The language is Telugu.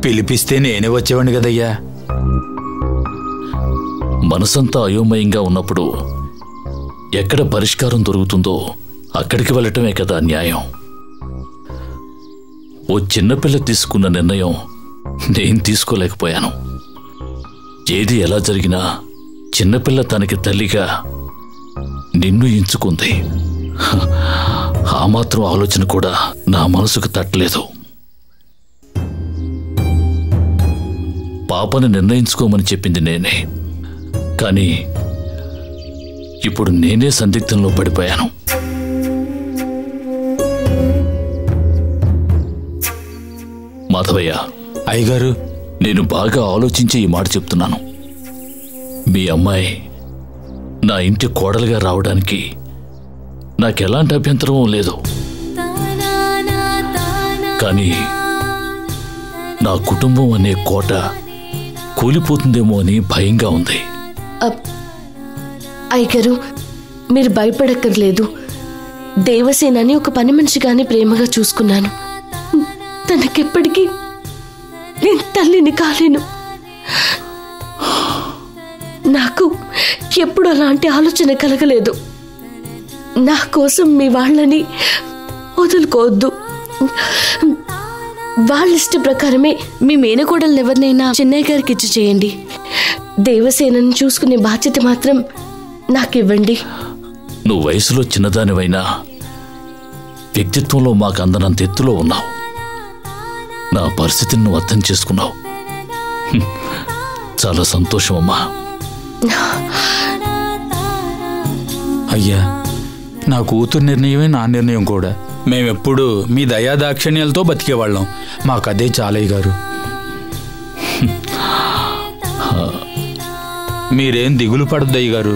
పిలిపిస్తే నేనే వచ్చేవాడిని కదయ్యా. మనసంతా అయోమయంగా ఉన్నప్పుడు ఎక్కడ పరిష్కారం దొరుకుతుందో అక్కడికి వెళ్ళటమే కదా న్యాయం. ఓ చిన్నపిల్ల తీసుకున్న నిర్ణయం నేను తీసుకోలేకపోయాను. ఏది ఎలా జరిగినా చిన్నపిల్ల తనకి తల్లిగా నిన్ను ఎంచుకుంది. ఆ మాత్రం ఆలోచన కూడా నా మనసుకు తట్టలేదు. పాపని నిర్ణయించుకోమని చెప్పింది నేనే, కానీ ఇప్పుడు నేనే సందిగ్ధంలో పడిపోయాను. మాధవయ్య, అయ్యగారు, నేను బాగా ఆలోచించి ఈ మాట చెప్తున్నాను. మీ అమ్మాయి నా ఇంటి కోడలుగా రావడానికి నాకెలాంటి అభ్యంతరం లేదు. కానీ నా కుటుంబం అనే కోట కూలిపోతుందేమో అని భయంగా ఉంది. అయ్యగారు, మీరు భయపడక్కర్లేదు. దేవసేనని ఒక పని మనిషిగానే ప్రేమగా చూసుకున్నాను. తనకెప్పటికీ నేను తల్లిని కాలేను. నాకు ఎప్పుడు అలాంటి ఆలోచన కలగలేదు. నా కోసం మీ వాళ్ళని వదులుకోవద్దు. వాళ్ళ ఇష్ట ప్రకారమే మీ మేనకోడలు ఎవరినైనా చెన్నై గారికి ఇచ్చి చేయండి. దేవసేనని చూసుకునే బాధ్యత మాత్రం నాకివ్వండి. నువ్వు వయసులో చిన్నదానివైనా వ్యక్తిత్వంలో మాకు అందనంత ఎత్తులో ఉన్నావు. నా పరిస్థితిని నువ్వు అర్థం చేసుకున్నావు. చాలా సంతోషం అమ్మా. అయ్యా, నా కూతురు నిర్ణయమే నా నిర్ణయం కూడా. మేమెప్పుడు మీ దయాదాక్షిణ్యాలతో బతికేవాళ్ళం. మాకదే చాలయ్య గారు. మీరేం దిగులు పడద్దయ్య గారు.